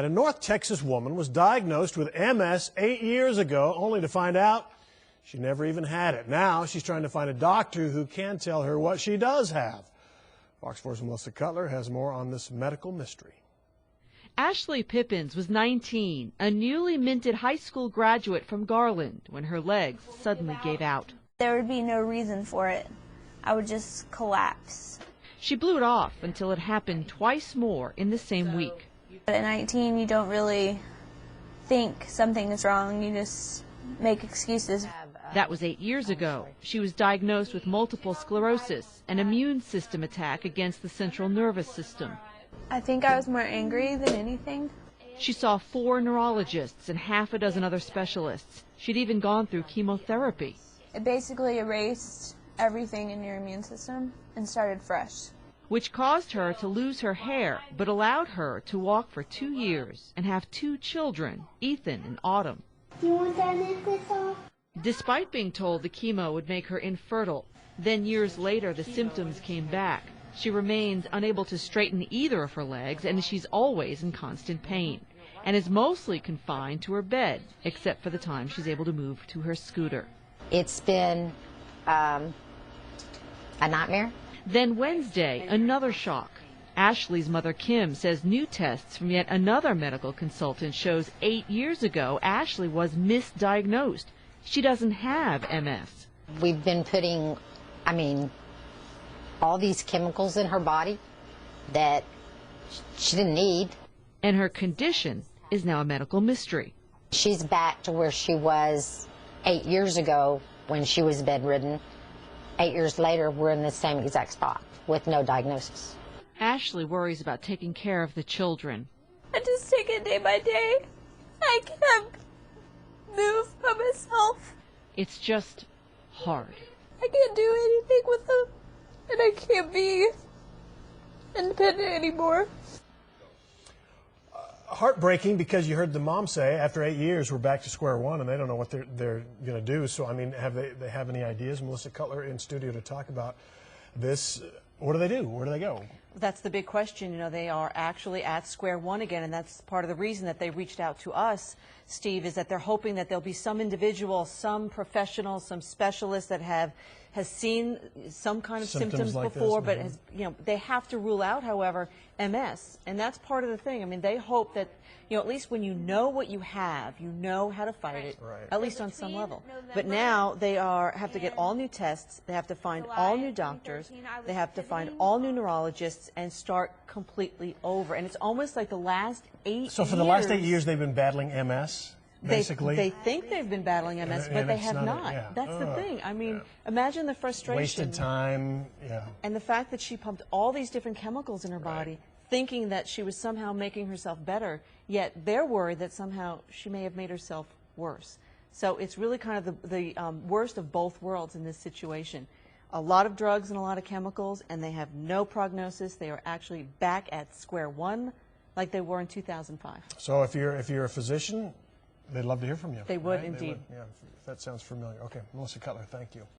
A North Texas woman was diagnosed with MS 8 years ago, only to find out she never even had it. Now she's trying to find a doctor who can tell her what she does have. Fox 4's Melissa Cutler has more on this medical mystery. Ashley Pippins was 19, a newly minted high school graduate from Garland, when her legs suddenly gave out. There would be no reason for it. I would just collapse. She blew it off until it happened twice more in the same week. But at 19, you don't really think something is wrong. You just make excuses. That was 8 years ago. She was diagnosed with multiple sclerosis, an immune system attack against the central nervous system. I think I was more angry than anything. She saw 4 neurologists and half a dozen other specialists. She'd even gone through chemotherapy. It basically erased everything in your immune system and started fresh. Which caused her to lose her hair, but allowed her to walk for 2 years and have 2 children, Ethan and Autumn. You want that necklace off? Despite being told the chemo would make her infertile, then years later the symptoms came back. She remains unable to straighten either of her legs, and she's always in constant pain, and is mostly confined to her bed, except for the time she's able to move to her scooter. It's been a nightmare. Then Wednesday, another shock. Ashley's mother, Kim, says new tests from yet another medical consultant shows 8 years ago Ashley was misdiagnosed. She doesn't have MS. We've been putting, all these chemicals in her body that she didn't need. And her condition is now a medical mystery. She's back to where she was 8 years ago when she was bedridden. 8 years later, we're in the same exact spot with no diagnosis. Ashley worries about taking care of the children. I just take it day by day. I can't move by myself. It's just hard. I can't do anything with them, and I can't be independent anymore. Heartbreaking, because you heard the mom say after 8 years we're back to square one and they don't know what they're going to do. So have they have any ideas? Melissa Cutler in studio to talk about this. What do they do? Where do they go? That's the big question. You know, they are actually at square one again, and that's part of the reason that they reached out to us, Steve, is that they're hoping that there'll be some individual, some professional, some specialist that has seen some kind of symptoms like before, this, but they have to rule out, however, MS, and that's part of the thing. I mean, they hope that, at least when you know what you have, you know how to fight it, at least on some level. But now they have to get all new tests, they have to find all new doctors, they have to find all new neurologists and start completely over. And it's almost like the last 8 years. So for the last 8 years they've been battling MS, basically? They think they've been battling MS, but they have not. That's the thing. I mean, imagine the frustration. Wasted time, And the fact that she pumped all these different chemicals in her body, thinking that she was somehow making herself better, yet they're worried that somehow she may have made herself worse. So it's really kind of the worst of both worlds in this situation. A lot of drugs and a lot of chemicals, and they have no prognosis. They are actually back at square one like they were in 2005. So if you're a physician, they'd love to hear from you. They would, indeed. Yeah, that sounds familiar. Okay, Melissa Cutler, thank you.